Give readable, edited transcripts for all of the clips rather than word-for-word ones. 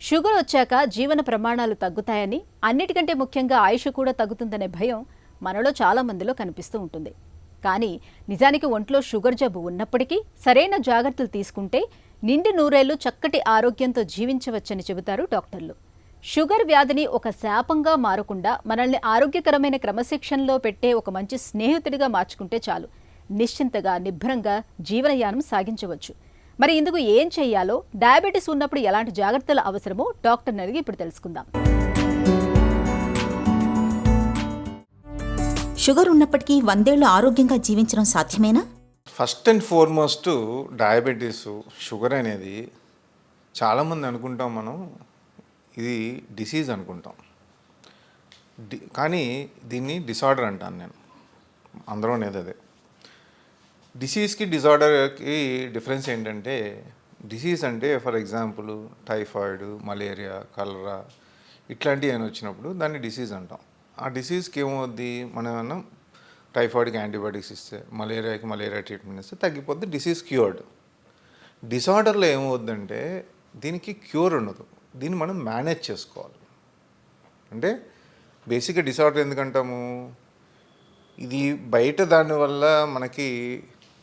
Sugar వచ్చాక జీవన ప్రమాణాలు తగ్గుతాయని, అన్నిటికంటే ముఖ్యంగా ఆయుష్ కూడా తగ్గుతుందనే భయం మనలో చాలా మందిలో కనిపిస్తూ ఉంటుంది. కానీ నిజానికి ఒంట్లో షుగర్ జబ్బు ఉన్నప్పటికీ సరైన జాగ్రత్తలు తీసుకుంటే నిండి నూరేళ్లు చక్కటి ఆరోగ్యంతో జీవించవచ్చని చెబుతారు డాక్టర్లు. షుగర్ వ్యాధిని ఒక శాపంగా మారకుండా మనల్ని ఆరోగ్యకరమైన క్రమశిక్షణలో పెట్టే ఒక మంచి స్నేహితుడిగా మార్చుకుంటే చాలు. నిశ్చింతగా నిబ్బరంగా జీవనయానం సాగించవచ్చు. మరి ఇందుకు ఏం చేయాలో, డయాబెటీస్ ఉన్నప్పుడు ఎలాంటి జాగ్రత్తలు అవసరమో డాక్టర్ని అడిగి ఇప్పుడు తెలుసుకుందాం. షుగర్ ఉన్నప్పటికీ 100 ఏళ్లు ఆరోగ్యంగా జీవించడం సాధ్యమేనా? First and foremost diabetes, sugar అనేది చాలామంది అనుకుంటాం మనం ఇది డిసీజ్ అనుకుంటాం. కానీ దీన్ని డిసార్డర్ అంటాను నేను. అందరూ అనేది అదే. డిసీజ్కి డిజార్డర్కి డిఫరెన్స్ ఏంటంటే, డిసీజ్ అంటే ఫర్ ఎగ్జాంపుల్ టైఫాయిడ్, మలేరియా, కలరా ఇట్లాంటివి ఏమైనా వచ్చినప్పుడు దాన్ని డిసీజ్ అంటాం. ఆ డిసీజ్కి ఏమవుద్ది, మనం ఏమన్నా టైఫాయిడ్కి యాంటీబయాటిక్స్ ఇస్తే, మలేరియాకి మలేరియా ట్రీట్మెంట్ ఇస్తే తగ్గిపోద్ది, డిసీజ్ క్యూర్డ్. డిసార్డర్లో ఏమవుద్దంటే దీనికి క్యూర్ ఉండదు, దీన్ని మనం మేనేజ్ చేసుకోవాలి. అంటే బేసిక్గా డిసార్డర్ ఎందుకంటాము, ఇది బయట దానివల్ల మనకి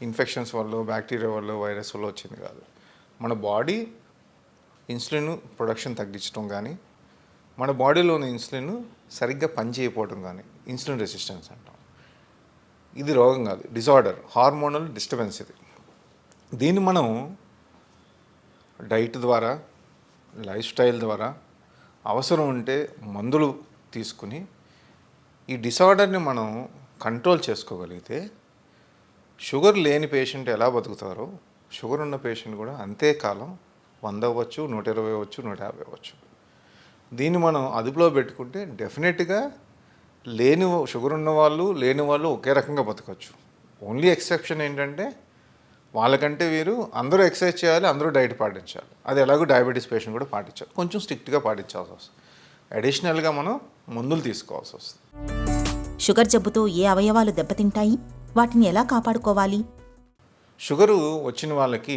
ఇన్ఫెక్షన్స్ వల్ల, బ్యాక్టీరియా వల్ల, వైరస్ వల్ల వచ్చింది కాదు. మన బాడీ ఇన్సులిన్ ప్రొడక్షన్ తగ్గించడం కానీ, మన బాడీలోని ఇన్సులిన్ సరిగ్గా పనిచేయకపోవడం కానీ ఇన్సులిన్ రెసిస్టెన్స్ అంటాం. ఇది రోగం కాదు, డిజార్డర్, హార్మోనల్ డిస్టర్బెన్స్ ఇది. దీన్ని మనం డైట్ ద్వారా, లైఫ్ స్టైల్ ద్వారా, అవసరం ఉంటే మందులు తీసుకుని ఈ డిసార్డర్ని మనం కంట్రోల్ చేసుకోగలిగితే, షుగర్ లేని పేషెంట్ ఎలా బతుకుతారో షుగర్ ఉన్న పేషెంట్ కూడా అంతే కాలం 100 అవ్వచ్చు, 120 అవ్వచ్చు, 150 అవ్వచ్చు. దీన్ని మనం అదుపులో పెట్టుకుంటే డెఫినెట్గా షుగర్ ఉన్న వాళ్ళు, లేని వాళ్ళు ఒకే రకంగా బతకచ్చు. ఓన్లీ ఎక్సెప్షన్ ఏంటంటే, వాళ్ళకంటే వీరు అందరూ ఎక్సర్సైజ్ చేయాలి, అందరూ డైట్ పాటించాలి. అది ఎలాగో డయాబెటీస్ పేషెంట్ కూడా పాటించాలి, కొంచెం స్ట్రిక్ట్గా పాటించాల్సి వస్తుంది. అడిషనల్గా మనం మందులు తీసుకోవాల్సి వస్తుంది. షుగర్ జబ్బుతో ఏ అవయవాలు దెబ్బతింటాయి? వాటిని ఎలా కాపాడుకోవాలి? షుగరు వచ్చిన వాళ్ళకి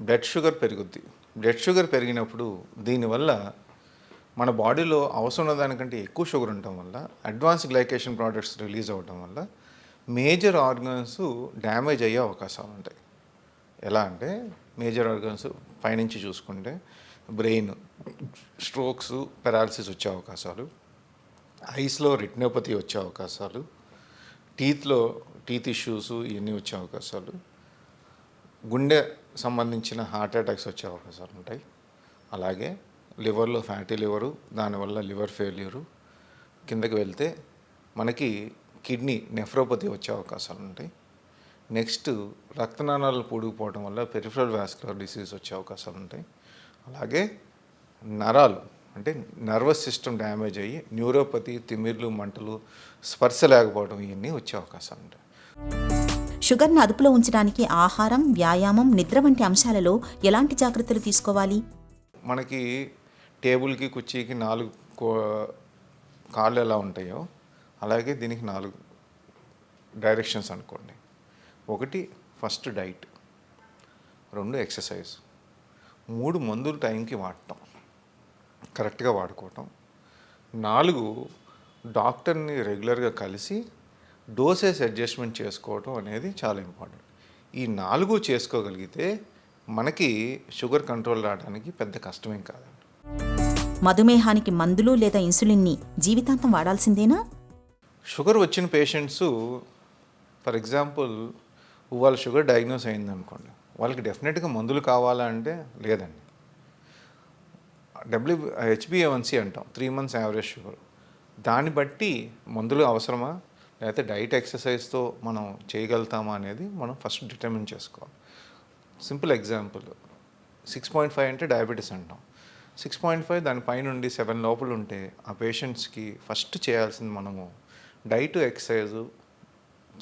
బ్లడ్ షుగర్ పెరుగుద్ది. బ్లడ్ షుగర్ పెరిగినప్పుడు దీనివల్ల మన బాడీలో అవసరం దానికంటే ఎక్కువ షుగర్ ఉండటం వల్ల, అడ్వాన్స్ గ్లైకేషన్ ప్రోడక్ట్స్ రిలీజ్ అవ్వడం వల్ల మేజర్ ఆర్గన్స్ డ్యామేజ్ అయ్యే అవకాశాలు ఉంటాయి. ఎలా అంటే, మేజర్ ఆర్గన్స్ పైనుంచి చూసుకుంటే బ్రెయిన్, స్ట్రోక్స్, పెరాలసిస్ వచ్చే అవకాశాలు, ఐస్లో రెటినోపతి వచ్చే అవకాశాలు, టీత్ ఇష్యూస్ ఇవన్నీ వచ్చే అవకాశాలు, గుండె సంబంధించిన హార్ట్ అటాక్స్ వచ్చే అవకాశాలు ఉంటాయి. అలాగే లివర్లో ఫ్యాటీ లివరు, దానివల్ల లివర్ ఫెయిల్యూరు, కిందకి వెళ్తే మనకి కిడ్నీ నెఫ్రోపతి వచ్చే అవకాశాలు ఉంటాయి. నెక్స్ట్ రక్తనాళాలు పూడుకుపోవడం వల్ల పెరిఫరల్ వాస్కులర్ డిసీజ్ వచ్చే అవకాశాలు ఉంటాయి. అలాగే నరాలు అంటే నర్వస్ సిస్టమ్ డ్యామేజ్ అయ్యి న్యూరోపతి, తిమ్మిర్లు, మంటలు, స్పర్శ లేకపోవడం ఇవన్నీ వచ్చే అవకాశాలు ఉంటాయి. షుగర్ను అదుపులో ఉంచడానికి ఆహారం, వ్యాయామం, నిద్ర వంటి అంశాలలో ఎలాంటి జాగ్రత్తలు తీసుకోవాలి? మనకి టేబుల్కి, కుర్చీకి 4 కాళ్ళు ఎలా ఉంటాయో అలాగే దీనికి 4 డైరెక్షన్స్ అనుకోండి. 1 ఫస్ట్ డైట్, 2 ఎక్సర్సైజ్, 3 మందులు టైంకి వాడటం, కరెక్ట్గా వాడుకోవటం, 4 డాక్టర్ని రెగ్యులర్గా కలిసి డోసేజ్ అడ్జస్ట్మెంట్ చేసుకోవటం అనేది చాలా ఇంపార్టెంట్. ఈ 4 చేసుకోగలిగితే మనకి షుగర్ కంట్రోల్ రావడానికి పెద్ద కష్టమేం కాదండి. మధుమేహానికి మందులు లేదా ఇన్సులిన్ని జీవితాంతం వాడాల్సిందేనా? షుగర్ వచ్చిన పేషెంట్స్ ఫర్ ఎగ్జాంపుల్ వాళ్ళ షుగర్ డయాగ్నోస్ అయిందనుకోండి, వాళ్ళకి డెఫినెట్గా మందులు కావాలా అంటే లేదండి. HbA1c అంటాం, 3 months యావరేజ్ షుగర్. దాన్ని బట్టి మందులు అవసరమా, లేకపోతే డైట్ ఎక్సర్సైజ్తో మనం చేయగలుగుతామా అనేది మనం ఫస్ట్ డిటర్మిన్ చేసుకోవాలి. సింపుల్ ఎగ్జాంపుల్, 6.5 అంటే డయాబెటీస్ అంటాం. 6.5 దానిపైన నుండి 7 లోపల ఉంటే ఆ పేషెంట్స్కి ఫస్ట్ చేయాల్సింది మనము డైట్, ఎక్సర్సైజ్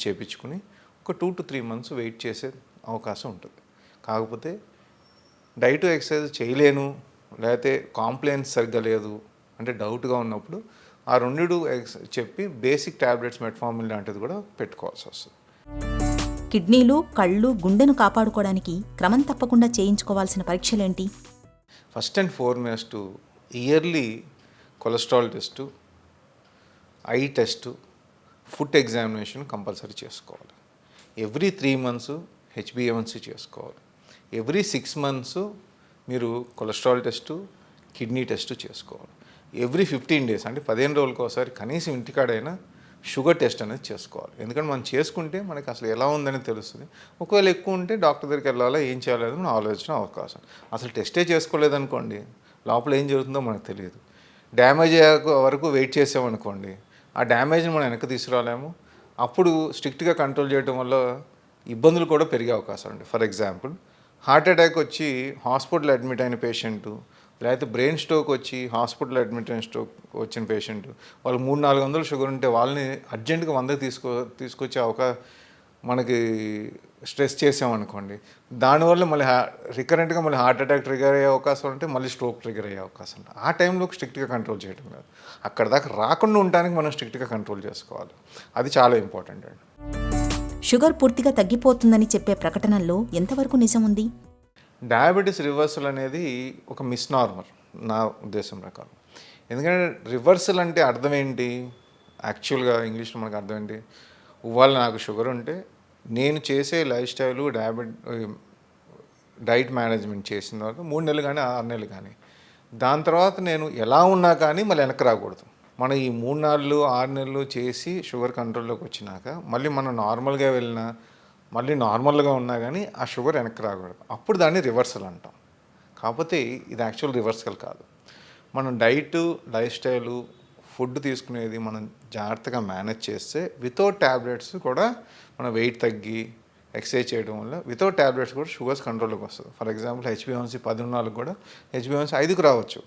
చేయించుకుని ఒక 2 to 3 months వెయిట్ చేసే అవకాశం ఉంటుంది. కాకపోతే డైట్, ఎక్సర్సైజ్ చేయలేను, లేకపోతే కాంప్లైన్స్ సరిగ్గా లేదు అంటే డౌట్గా ఉన్నప్పుడు ఆ 2 చెప్పి బేసిక్ ట్యాబ్లెట్స్, మెట్ఫార్మిన్ లాంటిది కూడా పెట్టుకోవాల్సి వస్తుంది. కిడ్నీలు, కళ్ళు, గుండెను కాపాడుకోవడానికి క్రమం తప్పకుండా చేయించుకోవాల్సిన పరీక్షలేంటి? First and foremost yearly cholesterol test, eye test, foot examination compulsory చేసుకోవాలి. ఎవ్రీ 3 months హెచ్బిఏవన్సీ చేసుకోవాలి. ఎవ్రీ 6 months మీరు కొలెస్ట్రాల్ టెస్టు, కిడ్నీ టెస్టు చేసుకోవాలి. ఎవ్రీ 15 days అంటే 15 రోజులకు ఒకసారి కనీసం ఇంటికాడైనా షుగర్ టెస్ట్ అనేది చేసుకోవాలి. ఎందుకంటే మనం చేసుకుంటే మనకి అసలు ఎలా ఉందని తెలుస్తుంది. ఒకవేళ ఎక్కువ ఉంటే డాక్టర్ దగ్గరికి వెళ్ళాలా, ఏం చేయాలి మనం ఆలోచించిన అవకాశం. అసలు టెస్టే చేసుకోలేదనుకోండి, లోపల ఏం జరుగుతుందో మనకు తెలియదు. డ్యామేజ్ అయ్యే వరకు వెయిట్ చేసామనుకోండి, ఆ డ్యామేజ్ని మనం వెనక్కి తీసుకురాలేము. అప్పుడు స్ట్రిక్ట్గా కంట్రోల్ చేయడం వల్ల ఇబ్బందులు కూడా పెరిగే అవకాశం ఉంది. ఫర్ ఎగ్జాంపుల్, హార్ట్ అటాక్ వచ్చి హాస్పిటల్ అడ్మిట్ అయిన పేషెంటు, లేకపోతే బ్రెయిన్ స్ట్రోక్ వచ్చి హాస్పిటల్ అడ్మిట్ అయిన స్ట్రోక్ వచ్చిన పేషెంట్, వాళ్ళు 300-400 షుగర్ ఉంటే వాళ్ళని అర్జెంటుగా 100 తీసుకొచ్చే మనకి స్ట్రెస్ చేసామనుకోండి, దానివల్ల మళ్ళీ రికరెంట్గా మళ్ళీ హార్ట్ అటాక్ ట్రిగర్ అయ్యే అవకాశం ఉంటే మళ్ళీ స్ట్రోక్ ట్రిగర్ అయ్యే అవకాశం ఉంటుంది. ఆ టైంలో స్ట్రిక్ట్గా కంట్రోల్ చేయడం కాదు, అక్కడ దాకా రాకుండా ఉండడానికి మనం స్ట్రిక్ట్గా కంట్రోల్ చేసుకోవాలి. అది చాలా ఇంపార్టెంట్ అండి. షుగర్ పూర్తిగా తగ్గిపోతుందని చెప్పే ప్రకటనల్లో ఎంతవరకు నిజం ఉంది? డయాబెటీస్ రివర్సల్ అనేది ఒక మిస్నార్మల్ నా ఉద్దేశం ప్రకారం. ఎందుకంటే రివర్సల్ అంటే అర్థం ఏంటి? యాక్చువల్గా ఇంగ్లీష్లో మనకు అర్థం ఏంటి? ఇవాళ నాకు షుగర్ ఉంటే నేను చేసే లైఫ్ స్టైలు డైట్ మేనేజ్మెంట్ చేసిన తర్వాత 3 నెలలు కానీ 6 నెలలు కానీ, దాని తర్వాత నేను ఎలా ఉన్నా కానీ మళ్ళీ వెనక్కి రాకూడదు. మనం ఈ 3 నెలలు 6 నెలలు చేసి షుగర్ కంట్రోల్లోకి వచ్చినాక మళ్ళీ మనం నార్మల్గా వెళ్ళినా, మళ్ళీ నార్మల్గా ఉన్నా కానీ ఆ షుగర్ వెనక్కి రాకూడదు. అప్పుడు దాన్ని రివర్సల్ అంటాం. కాకపోతే ఇది యాక్చువల్ రివర్సల్ కాదు. మనం డైట్, లైఫ్ స్టైలు, ఫుడ్ తీసుకునేది మనం జాగ్రత్తగా మేనేజ్ చేస్తే వితౌట్ ట్యాబ్లెట్స్ కూడా మన వెయిట్ తగ్గి ఎక్సర్సైజ్ చేయడం వల్ల వితౌట్ ట్యాబ్లెట్స్ కూడా షుగర్స్ కంట్రోల్లోకి వస్తుంది. ఫర్ ఎగ్జాంపుల్ హెచ్బిఏవన్సీ 10 ఉన్న వాళ్ళకి కూడా హెచ్బిఏవన్సీ 5కు రావచ్చు.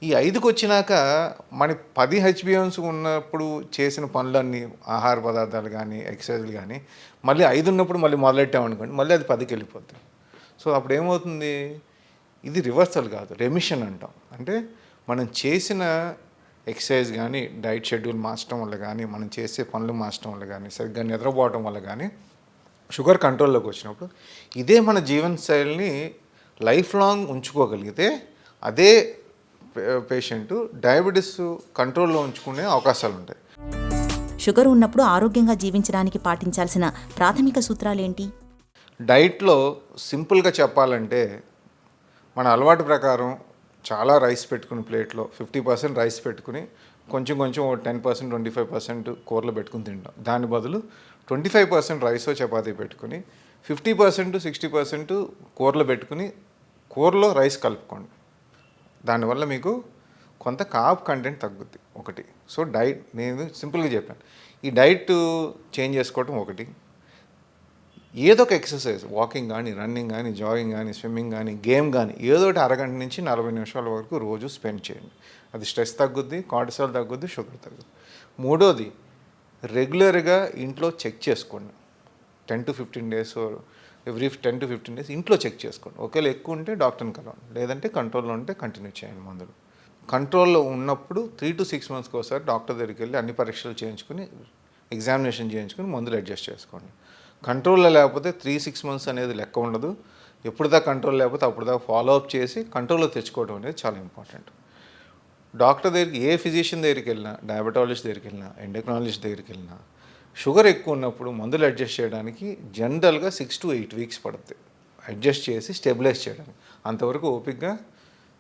ఈ 5కు వచ్చినాక మన 10 హెచ్బిఏవన్సీ ఉన్నప్పుడు చేసిన పనులన్నీ, ఆహార పదార్థాలు కానీ ఎక్సర్సైజ్లు కానీ, మళ్ళీ 5 ఉన్నప్పుడు మళ్ళీ మొదలెట్టామనుకోండి, మళ్ళీ అది 10కి వెళ్ళిపోతుంది. సో అప్పుడు ఏమవుతుంది? ఇది రివర్సల్ కాదు, రెమిషన్ అంటాం. అంటే మనం చేసిన ఎక్సర్సైజ్ కానీ, డైట్ షెడ్యూల్ మార్చడం వల్ల కానీ, మనం చేసే పనులు మార్చడం వల్ల కానీ, సరిగ్గా నిద్రపోవడం వల్ల కానీ షుగర్ కంట్రోల్లోకి వచ్చినప్పుడు ఇదే మన జీవన శైలిని లైఫ్ లాంగ్ ఉంచుకోగలిగితే అదే పేషెంట్ డయాబెటీస్ కంట్రోల్లో ఉంచుకునే అవకాశాలు ఉంటాయి. షుగర్ ఉన్నప్పుడు ఆరోగ్యంగా జీవించడానికి పాటించాల్సిన ప్రాథమిక సూత్రాలేంటి? డైట్లో సింపుల్గా చెప్పాలంటే మన అలవాటు ప్రకారం చాలా రైస్ పెట్టుకుని ప్లేట్లో 50% రైస్ పెట్టుకుని కొంచెం 10% 25% కూరలో పెట్టుకుని తింటాం. దాని బదులు 25% రైస్ చపాతీ పెట్టుకుని 50% 60% కూరలో పెట్టుకుని కూరలో రైస్ కలుపుకోండి. దానివల్ల మీకు కొంత కార్బ్ కంటెంట్ తగ్గుద్ది ఒకటి. సో డైట్ నేను సింపుల్గా చెప్పాను. ఈ డైట్ చేంజ్ చేసుకోవటం ఒకటి. ఏదో ఒక ఎక్సర్సైజ్, వాకింగ్ కానీ, రన్నింగ్ కానీ, జాగింగ్ కానీ, స్విమ్మింగ్ కానీ, గేమ్ కానీ, ఏదో ఒకటి అరగంట నుంచి 40 నిమిషాల వరకు రోజు స్పెండ్ చేయండి. అది స్ట్రెస్ తగ్గుద్ది, కార్టిసాల్ తగ్గుద్ది, షుగర్ తగ్గుద్ది. మూడోది, రెగ్యులర్గా ఇంట్లో చెక్ చేసుకోండి. 10 to 15 days every 10 to 15 days ఇంట్లో చెక్ చేసుకోండి. ఒకవేళ ఎక్కువ ఉంటే డాక్టర్ని కలవండి, లేదంటే కంట్రోల్లో ఉంటే కంటిన్యూ చేయండి మందులు. కంట్రోల్లో ఉన్నప్పుడు 3 to 6 monthsకి ఒకసారి డాక్టర్ దగ్గరికి వెళ్ళి అన్ని పరీక్షలు చేయించుకుని, ఎగ్జామినేషన్ చేయించుకుని మందులు అడ్జస్ట్ చేసుకోండి. కంట్రోల్లో లేకపోతే 3-6 months అనేది లెక్క ఉండదు. ఎప్పుడు దాకా కంట్రోల్ లేకపోతే అప్పుడు దాకా ఫాలో అప్ చేసి కంట్రోల్లో తెచ్చుకోవడం అనేది చాలా ఇంపార్టెంట్. డాక్టర్ దగ్గరికి, ఏ ఫిజిషియన్ దగ్గరికి వెళ్ళినా, డయాబెటాలజిస్ట్ దగ్గరికి వెళ్ళినా, ఎండోక్రాలజిస్ట్ దగ్గరికి వెళ్ళినా, షుగర్ ఎక్కువ ఉన్నప్పుడు మందులు అడ్జస్ట్ చేయడానికి జనరల్గా 6 to 8 weeks పడుతుంది అడ్జస్ట్ చేసి స్టెబిలైజ్ చేయడానికి. అంతవరకు ఓపికగా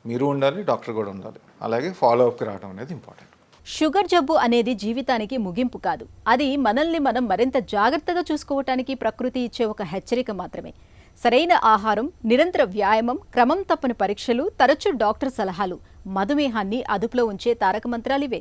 మీరు ఉండాలి, డాక్టర్ కూడా ఉండాలి. అలాగే ఫాలో అప్కి రావడం అనేది ఇంపార్టెంట్. షుగర్ జబ్బు అనేది జీవితానికి ముగింపు కాదు. అది మనల్ని మనం మరింత జాగ్రత్తగా చూసుకోవటానికి ప్రకృతి ఇచ్చే ఒక హెచ్చరిక మాత్రమే. సరైన ఆహారం, నిరంతర వ్యాయామం, క్రమం తప్పని పరీక్షలు, తరచూ డాక్టర్ సలహాలు మధుమేహాన్ని అదుపులో ఉంచే తారక మంత్రాలివే.